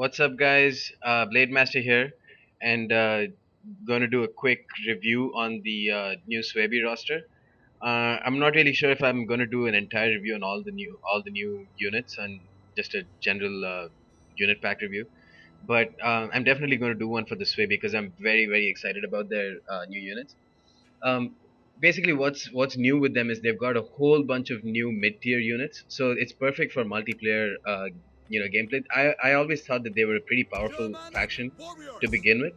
What's up, guys? Blade Master here, and going to do a quick review on the new Suebi roster. I'm not really sure if I'm going to do an entire review on all the new units and just a general unit pack review, but I'm definitely going to do one for the Suebi because I'm very excited about their new units. Um, Basically, what's new with them is they've got a whole bunch of new mid-tier units, so it's perfect for multiplayer, gameplay. I always thought that they were a pretty powerful faction to begin with,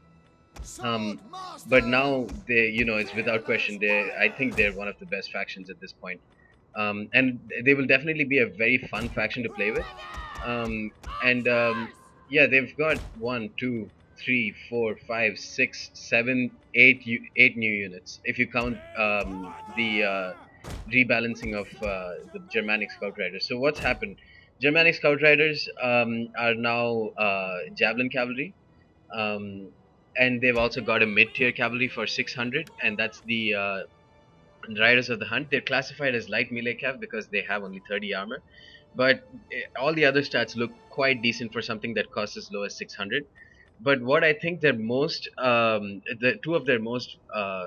um, but now it's without question. I think they're one of the best factions at this point, and they will definitely be a very fun faction to play with. And Yeah, they've got one, two, three, four, five, six, seven, eight new units. If you count the rebalancing of the Germanic Scout Riders. So what's happened? Germanic Scout Riders are now Javelin Cavalry, um, and they've also got a mid-tier cavalry for 600, and that's the Riders of the Hunt. They're classified as light melee cav because they have only 30 armor, but all the other stats look quite decent for something that costs as low as 600. But what I think the two of their most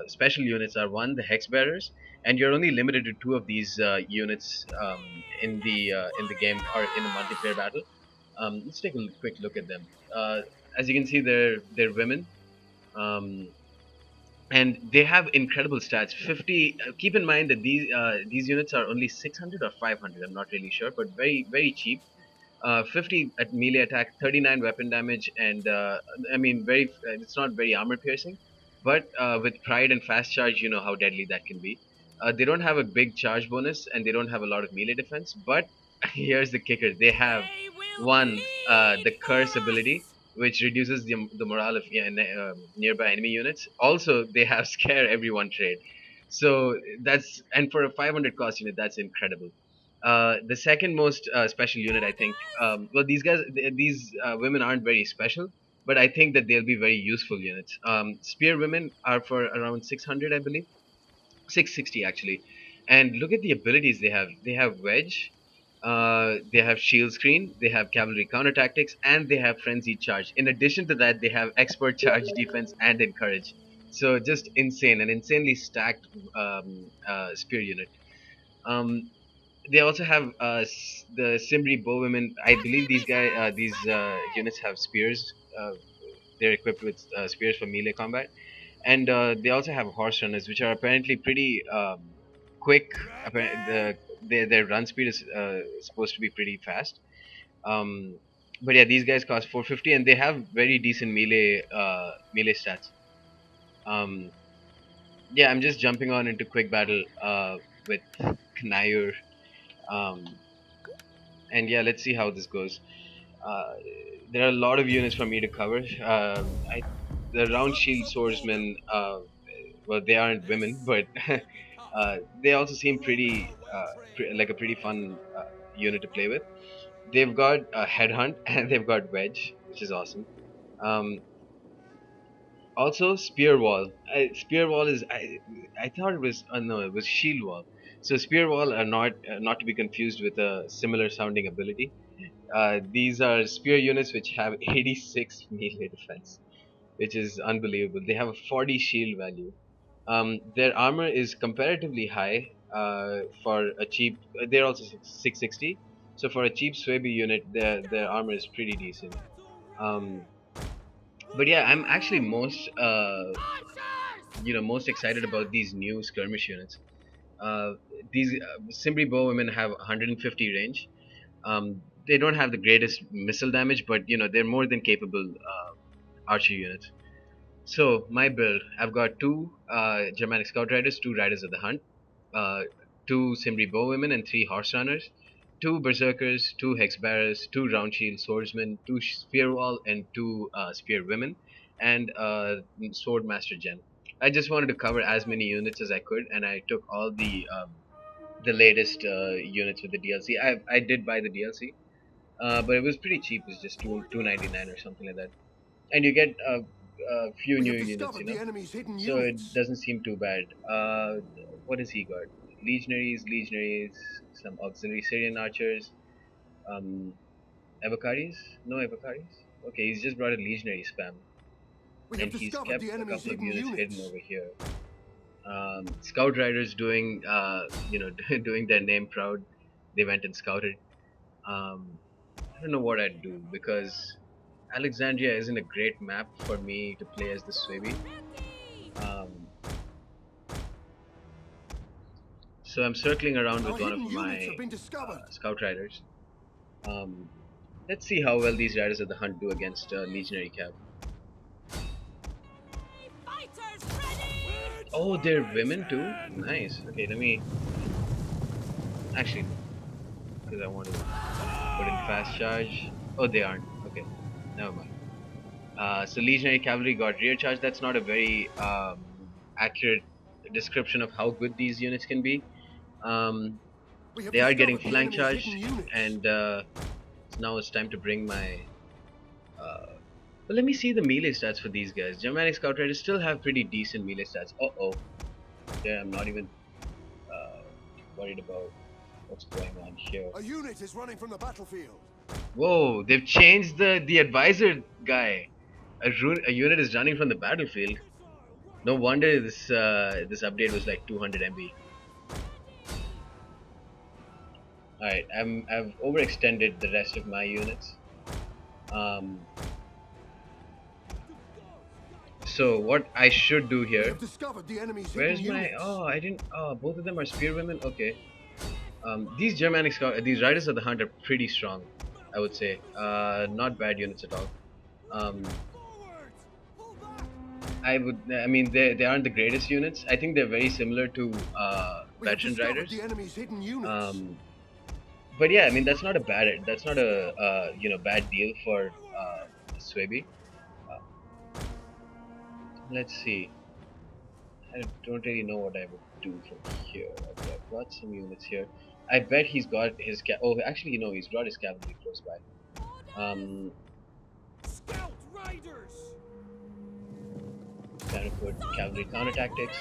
special units are, one, the Hex Bearers, and you're only limited to two of these units in the game or in a multiplayer battle. Let's take a quick look at them. As you can see, they're women. Um, and they have incredible stats. 50. Keep in mind that these units are only 600 or 500. I'm not really sure, but very cheap. 50 at melee attack, 39 weapon damage, and I mean, it's not very armor piercing, but with pride and fast charge, you know how deadly that can be. They don't have a big charge bonus, and they don't have a lot of melee defense. But here's the kicker: they have one, the curse ability, which reduces the morale of nearby enemy units. Also, they have scare everyone trade. So and for a 500 cost unit, that's incredible. The second most special unit, I think. Well, these women aren't very special, but I think that they'll be very useful units. Spear women are for around 600, I believe, 660 actually. And look at the abilities they have. They have wedge, they have shield screen, they have cavalry counter tactics, and they have frenzied charge. In addition to that, they have expert charge defense and encourage. So just insane, an insanely stacked spear unit. Um, they also have the Simbri bowwomen. I believe these units have spears. They're equipped with spears for melee combat, and they also have horse runners, which are apparently pretty quick. Their run speed is supposed to be pretty fast. Um, but yeah, these guys cost 450, and they have very decent melee stats. Um, yeah, I'm just jumping on into quick battle with Knayur. Um, and yeah, let's see how this goes. Uh, there are a lot of units for me to cover. The round shield swordsmen, well, they aren't women, but they also seem like a pretty fun unit to play with. They've got headhunt and they've got wedge, which is awesome. Um, Also, spear wall. Spear wall is I thought it was no, it was shield wall. So spear wall are not to be confused with a similar sounding ability. These are spear units which have 86 melee defense, which is unbelievable. They have a 40 shield value. Their armor is comparatively high for a cheap. They're also 660. So for a cheap Suebi unit, their armor is pretty decent. Um, but yeah, I'm actually most excited about these new skirmish units. Uh, these Simbri bow women have 150 range. They don't have the greatest missile damage, but they're more than capable archer units. So my build, I've got two Germanic Scout Riders, two Riders of the Hunt, uh, two Simbri Bowwomen, and three Horse Runners, two Berserkers, two Hex Bearers, two Round Shield Swordsmen, two Spear Wall, and two Spear Women, and Sword Master Gen. I just wanted to cover as many units as I could, and I took all the latest units with the DLC. I did buy the DLC, but it was pretty cheap. It was just 299 or something like that, and you get a few We new have units, discovered the enemy's hidden so it units. doesn't seem too bad. What has he got? Legionaries, some auxiliary Syrian archers, um, Evocari's? No Evocari's? Okay, he's just brought a legionary spam, We have and he's discovered kept the a enemy's couple of hidden units hidden units. over here. Scout riders doing, doing their name proud. They went and scouted. Um, I don't know what I'd do because Alexandria isn't a great map for me to play as the Suebi. Um, so I'm circling around with Our one of hidden units my have been discovered. scout riders. Um, let's see how well these riders of the hunt do against legionary cav. Fighters ready! Oh, they're women too. Nice. Okay, let me actually no, because I want to put in fast charge. Oh, they aren't. Okay, never mind. So legionary cavalry got rear charge. That's not a very accurate description of how good these units can be. Um, We have they are getting discovered the flank enemy's hidden charge, units. and so now it's time to bring my. Well, let me see the melee stats for these guys. Germanic Scout Riders still have pretty decent melee stats. Oh, there I'm not even worried about what's going on here. A unit is running from the battlefield. Whoa, they've changed the advisor guy. A unit is running from the battlefield. No wonder this update was like 200 MB. All right, I've overextended the rest of my units. Um, so what I should do We here? have discovered the enemy's hidden Where's my? units. Oh, I didn't. Oh, both of them are spearwomen. Okay. These Germanic these Riders of the Hunt are pretty strong, I would say. Not bad units at all. Um, I mean, they aren't the greatest units. I think they're very similar to We have veteran discovered riders. the enemy's hidden units. Um, but yeah, I mean, that's not a bad deal for Suebi. Let's see. I don't really know what I would do from here. Okay, I've got some units here. I bet he's got his oh, actually, he's brought his cavalry close by. Scout riders! Kind of put cavalry counter tactics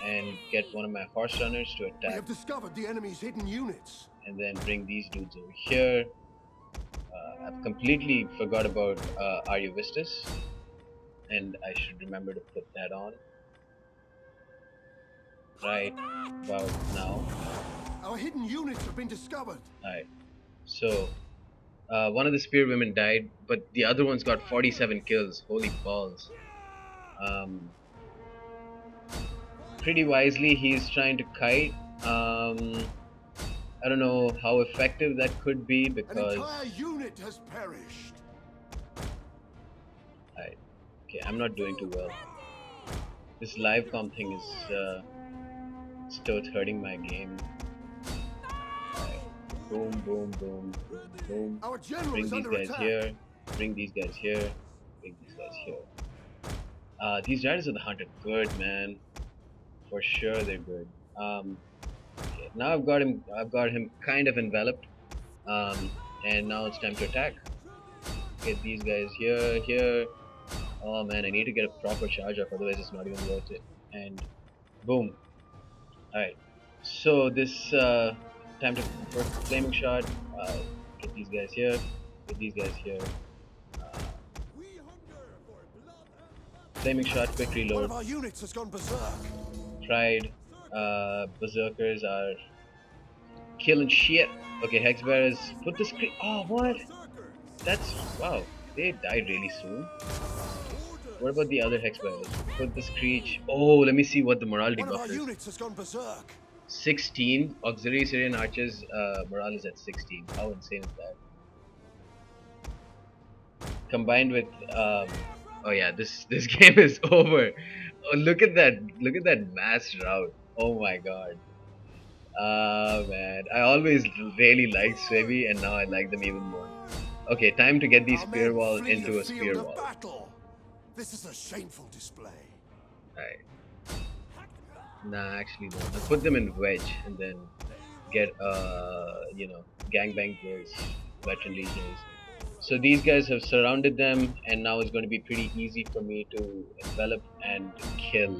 and get one of my horse runners to We attack, have discovered the enemy's hidden units. and then bring these dudes over here. I've completely forgot about Aryavistus, and I should remember to put that on right about now. Our hidden units have been discovered. Alright, so one of the spearwomen died, but the other one's got 47 kills. Holy balls. Um, Pretty wisely, he's trying to kite. I don't know how effective that could be An because entire unit has perished. okay, I'm not doing too well. This live comm thing is still hurting my game. Alright. Boom, boom, boom, boom, boom. Our general Bring is these under guys attack. here. Bring these guys here. Bring these guys here. These Riders of the Hunt are good, man. For sure, they're good. Okay, now I've got him kind of enveloped. And now it's time to attack. Get these guys here, here. Oh man, I need to get a proper charge off, otherwise it's not even worth it. And boom. Alright. So this time to first flaming shot. Get these guys here. Get these guys here. Uh, Flaming shot, quick One reload. of our units has gone berserk. Pride. Berserkers are killing shit. Okay, Hex Bearers. Put the screen. Oh, what? That's. Wow. They died really soon. What about the other Hex Bearers? Put the Screech. Oh, let me see what the morality One of buff our is. units has gone berserk. 16. Auxiliary Syrian Archers morale is at 16. How insane is that? Combined with oh yeah, this game is over. Oh, look at that! Look at that mass rout. Oh my god. Man, I always really liked Suebi, and now I like them even more. Okay, time to get these Our spear men wall flee the into a field spear of wall. battle. This is a shameful display. Alright. Nah, actually no. I'll put them in wedge and then get gangbang those veteran legionaries. So these guys have surrounded them, and now it's going to be pretty easy for me to envelop and kill.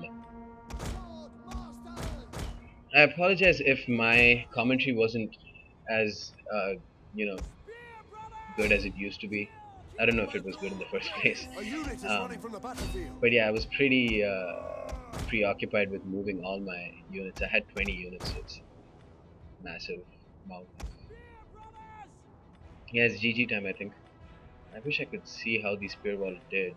I apologize if my commentary wasn't as you know good as it used to be. I don't know if it was good in the first place. A unit is running Um, from the battlefield. but yeah, I was pretty preoccupied with moving all my units. I had 20 units, so it's massive amount. Here, brothers! Yeah, it's GG time, I think. I wish I could see how the spear wall did.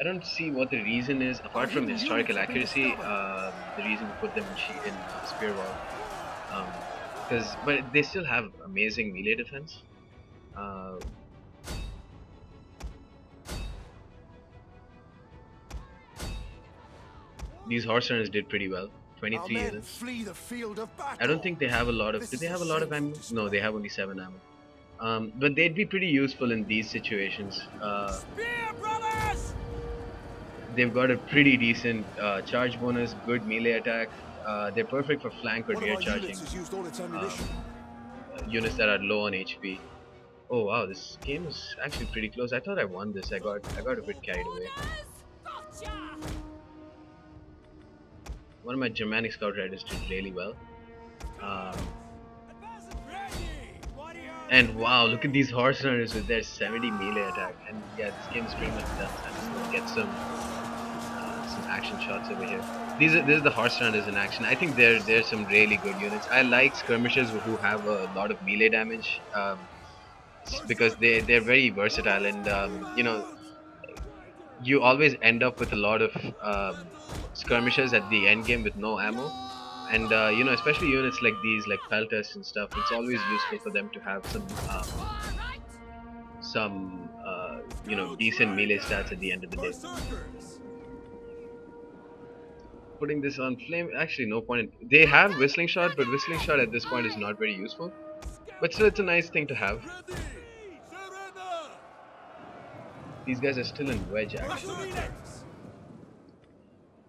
I don't see what the reason is, Our apart from hidden units historical have been accuracy. discovered. The reason to put them in spear wall, because but they still have amazing melee defense. Uh, these horse runners did pretty well. Our 23 men units. flee the field of I don't battle. think they have a lot of. This Do is they a have a lot of shameful ammo? No, they display. have only 7 ammo. But they'd be pretty useful in these situations. Spear, brothers! They've got a pretty decent charge bonus, good melee attack. They're perfect for flank or One of rear our units charging has used all its ammunition. um, units that are low on HP. Oh wow, this game is actually pretty close. I thought I won this. I got a bit carried away. Orders! Gotcha! One of my Germanic scout riders did really well. Um, Advance ready! and Warriors wow, look at these ready! horse runners with their 70 melee attack. And yeah, this game is pretty much done. I'm just gonna get some action shots over here. These are the horse runners in action. I think there's some really good units. I like skirmishers who have a lot of melee damage. Because they're very versatile and you always end up with a lot of skirmishers at the end game with no ammo and especially units like these like pelters and stuff, it's always useful for them to have Alright! some decent melee stats at the end of the day. Berserkers! Putting this on flame, actually no point they have whistling shot, but whistling shot at this point is not very useful, but still it's a nice thing to have. Ready! Surrender! These guys are still in wedge actually. Berserkers!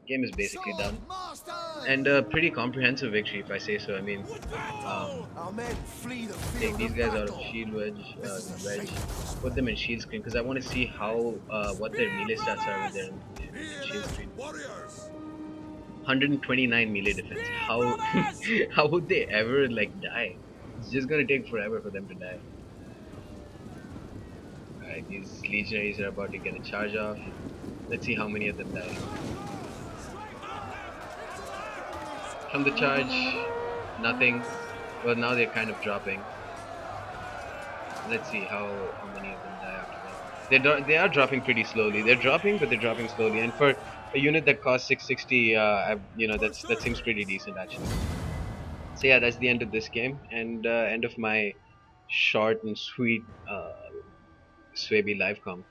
Game is basically Sword done Master! and a pretty comprehensive victory if I say so. I mean, um, Our men flee the take field these of guys out of battle. shield This is a wedge, shameful put display. them in shield screen because I want to see how what their Spear, melee stats are when they're brothers! in shield screen. Warriors! 129 melee defense. Spear, How brothers! how would they ever like die? It's just gonna take forever for them to die. Alright, these legionaries are about to get a charge off. Let's see how many of them die. From the charge, nothing. Well, now they're kind of dropping. Let's see how many of them die after that. They are dropping pretty slowly. They're dropping, but they're dropping slowly. And for a unit that costs 660, that seems pretty decent actually. So yeah, that's the end of this game and end of my short and sweet Suebi live com.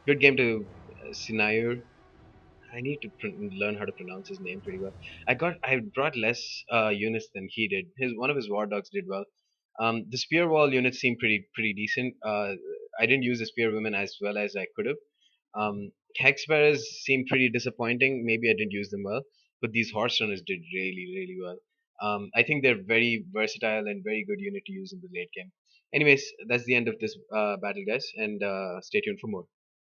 Good game to Sinayur. I need to learn how to pronounce his name pretty well. I brought less units than he did. His one of his war dogs did well. The spear wall units seem pretty decent. I didn't use the spear women as well as I could have. Hex bearers seem pretty disappointing. Maybe I didn't use them well, but these horse runners did really well. I think they're very versatile and very good unit to use in the late game. Anyways, that's the end of this battle, guys, and stay tuned for more.